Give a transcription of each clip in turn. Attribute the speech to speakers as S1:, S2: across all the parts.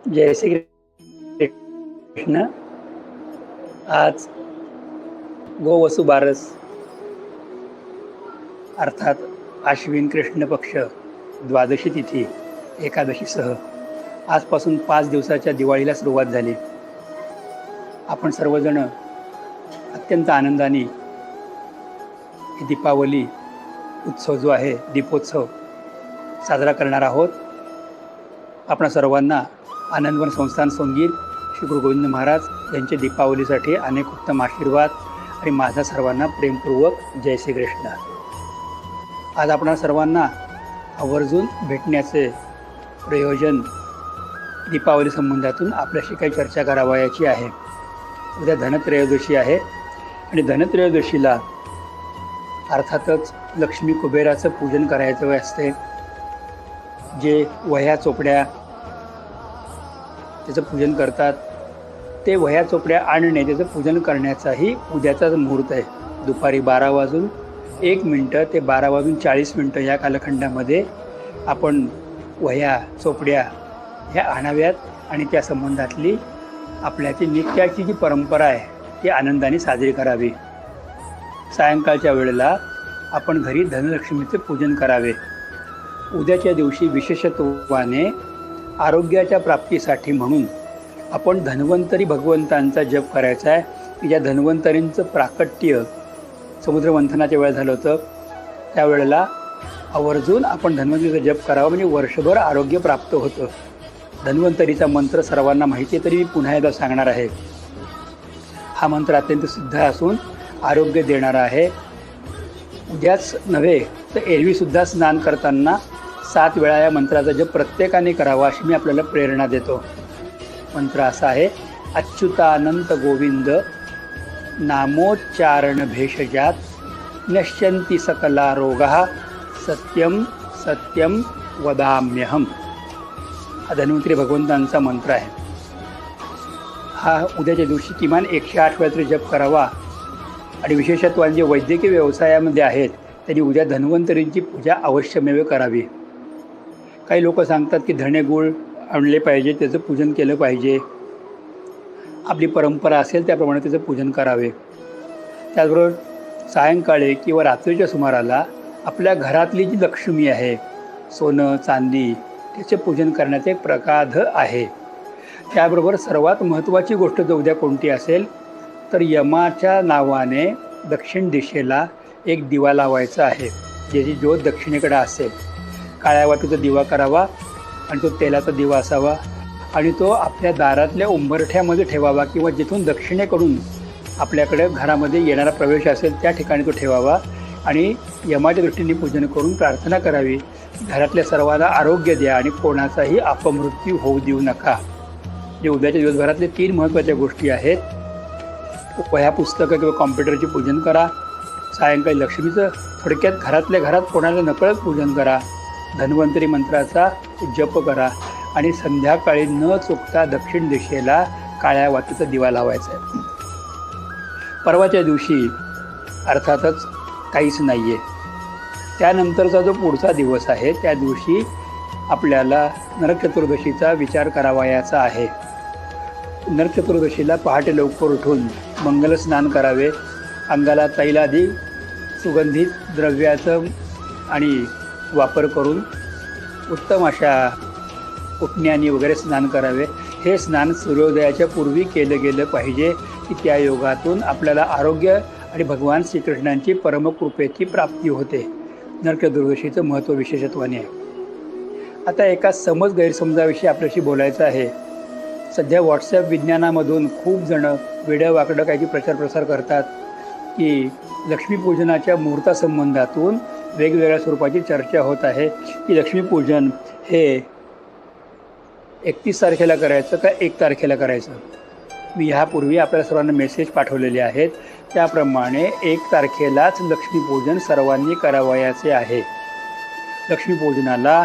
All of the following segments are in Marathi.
S1: जय श्री कृष्ण. आज गोवसु बारस अर्थात आश्विन कृष्ण पक्ष द्वादशी तिथी एकादशीसह आजपासून 5 दिवसाच्या दिवाळीला सुरुवात झाली. आपण सर्वजण अत्यंत आनंदाने ही दीपावली उत्सव जो आहे दीपोत्सव साजरा करणार आहोत. आपण सर्वांना आनंदवन संस्थान सोनगीर श्री गुरु गोविंद महाराज यांचे दीपावलीसाठी अनेक उत्तम आशीर्वाद आणि माझा सर्वांना प्रेमपूर्वक जय श्री कृष्ण. आज आपण सर्वांना आवर्जून भेटण्याचे प्रयोजन दीपावली संबंधातून आपल्याशी काही चर्चा करावयाची आहे. उद्या धनत्रयोदशी आहे आणि धनत्रयोदशीला अर्थातच लक्ष्मी कुबेराचं पूजन करायचं असते. जे वह्या चोपड्या त्याचं पूजन करतात ते वह्या चोपड्या आणणे त्याचं पूजन करण्याचाही उद्याचाच मुहूर्त आहे. दुपारी 12:01 ते 12:40 या कालखंडामध्ये आपण वह्या चोपड्या ह्या आणाव्यात आणि त्या संबंधातली आपल्याची नित्याची जी परंपरा आहे ती आनंदाने साजरी करावी. सायंकाळच्या वेळेला आपण घरी धनलक्ष्मीचे पूजन करावे. उद्याच्या दिवशी विशेषत्वाने आरोग्याच्या प्राप्तीसाठी म्हणून आपण धन्वंतरी भगवंतांचा जप करायचा आहे की ज्या धन्वंतरींचं प्राकट्य समुद्रमंथनाच्या वेळेला झालं होतं त्यावेळेला आवर्जून आपण धन्वंतरीचा जप करावा म्हणजे वर्षभर आरोग्य प्राप्त होतं. धन्वंतरीचा मंत्र सर्वांना माहिती आहे तरी मी पुन्हा एकदा सांगणार आहे. हा मंत्र अत्यंत सिद्ध असून आरोग्य देणारा आहे. उद्याच नव्हे तर एरवीसुद्धा स्नान करताना 7 वेळा या मंत्राचा जप प्रत्येकाने करावा अशी मी आपल्याला प्रेरणा देतो. मंत्र असा आहे: अच्युतानंत गोविंद नामोच्चारण भेषजात नश्यन्ति सकला रोगाः सत्यम सत्यम वदाम्यहम. हा धन्वंतरी भगवंतांचा मंत्र आहे. हा उद्याच्या दिवशी किमान 108 वेळा तरी जप करावा. आणि विशेषत्वाने जे वैद्यकीय व्यवसायामध्ये आहेत त्यांनी उद्या धन्वंतरींची पूजा अवश्यमेव करावी. काही लोक सांगतात की धणे गूळ आणले पाहिजे, त्याचं पूजन केलं पाहिजे. आपली परंपरा असेल त्याप्रमाणे त्याचं पूजन करावे. त्याचबरोबर सायंकाळी किंवा रात्रीच्या सुमाराला आपल्या घरातली जी लक्ष्मी आहे सोनं चांदी त्याचे पूजन करण्याचे एक प्रघात आहे. त्याबरोबर सर्वात महत्त्वाची गोष्ट जर उद्या कोणती असेल तर यमाच्या नावाने दक्षिण दिशेला एक दिवा लावायचा आहे. ज्याची ज्योत दक्षिणेकडे असेल काळ्या वातीचा दिवा करावा आणि तो तेलाचा दिवा असावा आणि तो आपल्या दारातल्या उंबरठ्यामध्ये ठेवावा किंवा जिथून दक्षिणेकडून आपल्याकडे घरामध्ये येणारा प्रवेश असेल त्या ठिकाणी तो ठेवावा आणि यमाच्या दृष्टीने पूजन करून प्रार्थना करावी. घरातल्या सर्वांना आरोग्य द्या आणि कोणाचाही अपमृत्यू होऊ देऊ नका. जे उद्याच्या दिवसभरातले 3 महत्त्वाच्या गोष्टी आहेत: वह्या पुस्तकं किंवा कॉम्प्युटरचे पूजन करा, सायंकाळी लक्ष्मीचं थोडक्यात घरातल्या घरात कोणाला नकळत पूजन करा, धन्वंतरी मंत्राचा जप करा आणि संध्याकाळी न चुकता दक्षिण दिशेला काळ्या वातीचा दिवा लावायचा आहे. परवाच्या दिवशी अर्थातच काहीच नाही आहे. त्यानंतरचा जो पुढचा दिवस आहे त्या दिवशी आपल्याला नरक चतुर्दशीचा विचार करावयाचा आहे. नरक चतुर्दशीला पहाटे लवकर उठून मंगल स्नान करावे. अंगाला तैलादी सुगंधित द्रव्याचं आणि वापर करून उत्तम अशा उठण्यानी वगैरे स्नान करावे. हे स्नान सूर्योदयाच्या पूर्वी केलं गेलं पाहिजे की त्या योगातून आपल्याला आरोग्य आणि भगवान श्रीकृष्णांची परमकृपेची प्राप्ती होते. नरक चतुर्दशीचं महत्त्व विशेषत्वाने आहे. आता एका समज गैरसमजाविषयी आपल्याशी बोलायचं आहे. सध्या व्हॉट्सॲप विज्ञानामधून खूप जणं वेड्यावाकडं काही प्रचार प्रसार करतात की लक्ष्मीपूजनाच्या मुहूर्तासंबंधातून वेगवेगळ्या स्वरूपाची चर्चा होत आहे की लक्ष्मीपूजन हे 31 तारखेला करायचं का 1 तारखेला करायचं. मी ह्यापूर्वी आपल्या सर्वांना मेसेज पाठवलेले आहेत. त्याप्रमाणे 1 तारखेलाच लक्ष्मीपूजन सर्वांनी करावयाचे आहे. लक्ष्मीपूजनाला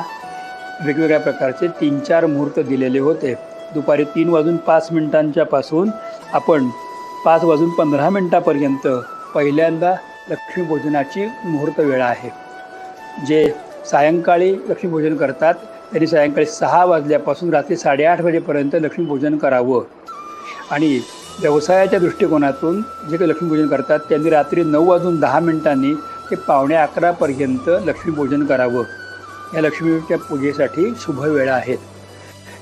S1: वेगवेगळ्या प्रकारचे 3-4 मुहूर्त दिलेले होते. दुपारी 3:05 पासून आपण 5:15 पहिल्यांदा लक्ष्मीपूजनाची मुहूर्त वेळ आहे. जे सायंकाळी लक्ष्मीपूजन करतात त्यांनी सायंकाळी 6 वाजल्यापासून रात्री 8:30 वाजेपर्यंत लक्ष्मीपूजन करावं. आणि व्यवसायाच्या दृष्टिकोनातून जे काही लक्ष्मीपूजन करतात त्यांनी रात्री 9:10 ते 10:45पर्यंत लक्ष्मीपूजन करावं. या लक्ष्मीच्या पूजेसाठी शुभ वेळा आहेत.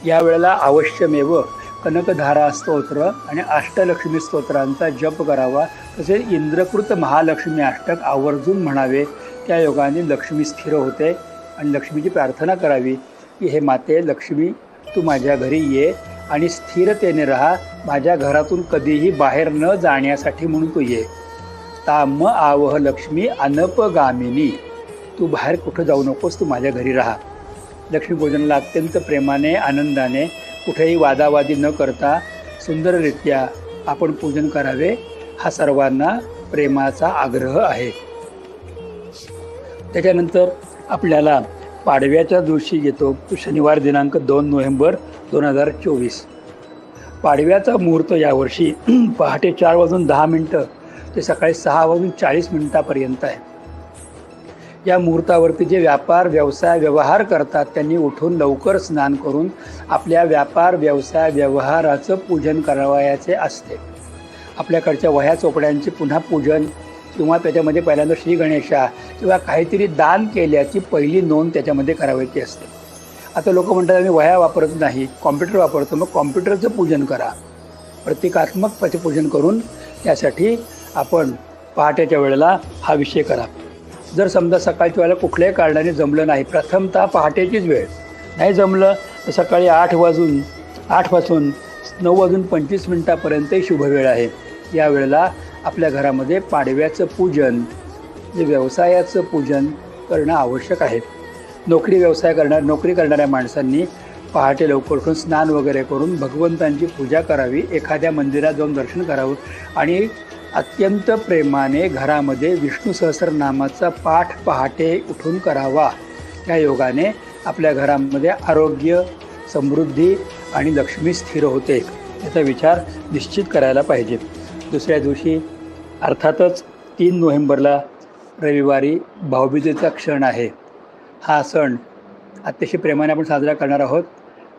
S1: या वेळेला अवश्यमेव कनकधारा स्तोत्र आणि अष्टलक्ष्मी स्तोत्रांचा जप करावा. तसेच इंद्रकृत महालक्ष्मी अष्टक आवर्जून म्हणावे. त्या योगाने लक्ष्मी स्थिर होते आणि लक्ष्मीची प्रार्थना करावी की हे माते लक्ष्मी, तू माझ्या घरी ये आणि स्थिरतेने राहा. माझ्या घरातून कधीही बाहेर न जाण्यासाठी म्हणून तू ये. ताम आवह लक्ष्मी अनपगामिनी, तू बाहेर कुठं जाऊ नकोस, तू माझ्या घरी राहा. लक्ष्मीपूजनाला अत्यंत प्रेमाने आनंदाने कुठेही वादावादी न करता सुंदररित्या आपण पूजन करावे हा सर्वांना प्रेमाचा आग्रह आहे. त्याच्यानंतर आपल्याला पाडव्याच्या दिवशी येतो शनिवार दिनांक 2 नोव्हेंबर 2024. पाडव्याचा मुहूर्त यावर्षी पहाटे 4:10 ते सकाळी 6:40 आहे. या मुहूर्तावरती जे व्यापार व्यवसाय व्यवहार करतात त्यांनी उठून लवकर स्नान करून आपल्या व्यापार व्यवसाय व्यवहाराचं पूजन करावयाचे असते. आपल्याकडच्या वह्या चोपड्यांचे पुन्हा पूजन किंवा त्याच्यामध्ये पहिल्यांदा श्री गणेशा किंवा काहीतरी दान केल्याची पहिली नोंद त्याच्यामध्ये करावयाची असते. आता लोक म्हणतात आम्ही वह्या वापरत नाही, कॉम्प्युटर वापरतो. मग कॉम्प्युटरचं पूजन करा, प्रतिकात्मक पूजन करून त्यासाठी आपण पहाटेच्या वेळेला हा विषय करा. जर समजा सकाळच्या वेळेला कुठल्याही कारणाने जमलं नाही, प्रथमतः पहाटेचीच वेळ नाही जमलं तर सकाळी 8 पासून 9:25 शुभ वेळ आहे. या वेळेला आपल्या घरामध्ये पाडव्याचं पूजन जे व्यवसायाचं पूजन करणं आवश्यक आहे. नोकरी करणाऱ्या माणसांनी पहाटे लवकर उठून स्नान वगैरे करून भगवंतांची पूजा करावी. एखाद्या मंदिरात जाऊन दर्शन करावं आणि अत्यंत प्रेमाने घरामध्ये विष्णू सहस्रनामाचा पाठ पहाटे उठून करावा. त्या योगाने आपल्या घरामध्ये आरोग्य, समृद्धी आणि लक्ष्मी स्थिर होते. याचा विचार निश्चित करायला पाहिजे. दुसऱ्या दिवशी अर्थातच 3 नोव्हेंबरला रविवारी भाऊबीजेचा क्षण आहे. हा सण अतिशय प्रेमाने आपण साजरा करणार आहोत.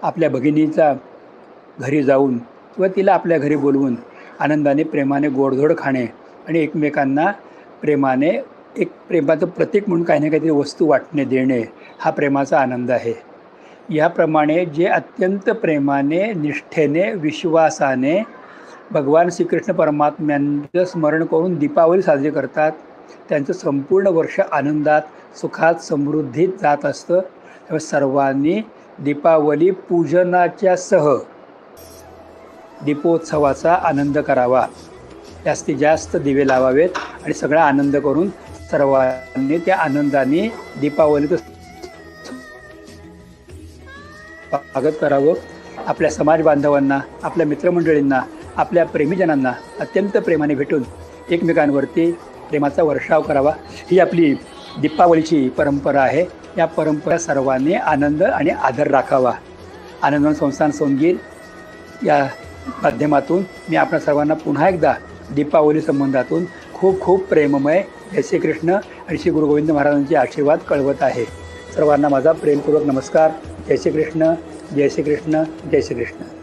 S1: आपल्या भगिनीचा घरी जाऊन किंवा तिला आपल्या घरी बोलवून आनंदाने प्रेमाने गोडधोड खाणे आणि एकमेकांना प्रेमाचं प्रतीक म्हणून काही ना काहीतरी वस्तू वाटणे देणे हा प्रेमाचा आनंद आहे. याप्रमाणे जे अत्यंत प्रेमाने, निष्ठेने, विश्वासाने भगवान श्रीकृष्ण परमात्म्यांचं स्मरण करून दीपावली साजरी करतात त्यांचं संपूर्ण वर्ष आनंदात, सुखात, समृद्धीत जात असतं. त्यामुळे सर्वांनी दीपावली पूजनाच्या सह दीपोत्सवाचा आनंद करावा. जास्तीत जास्त दिवे लावावेत आणि सगळा आनंद करून सर्वांनी त्या आनंदाने दीपावलीचं स्वागत करावं. आपल्या समाज बांधवांना, आपल्या मित्रमंडळींना, आपल्या प्रेमीजनांना अत्यंत प्रेमाने भेटून एकमेकांवरती प्रेमाचा वर्षाव करावा. ही आपली दीपावलीची परंपरा आहे. या परंपरा सर्वांनी आनंद आणि आदर राखावा. आनंदवन संस्थान सोनगीर या माध्यमातून मी आपल्या सर्वांना पुन्हा एकदा दीपावली संबंधातून खूप खूप प्रेममय जय श्री कृष्ण आणि श्री गुरु गोविंद महाराजांचे आशीर्वाद कळवत आहे. सर्वांना माझा प्रेमपूर्वक नमस्कार. जय श्री कृष्ण, जय श्री कृष्ण, जय श्री कृष्ण.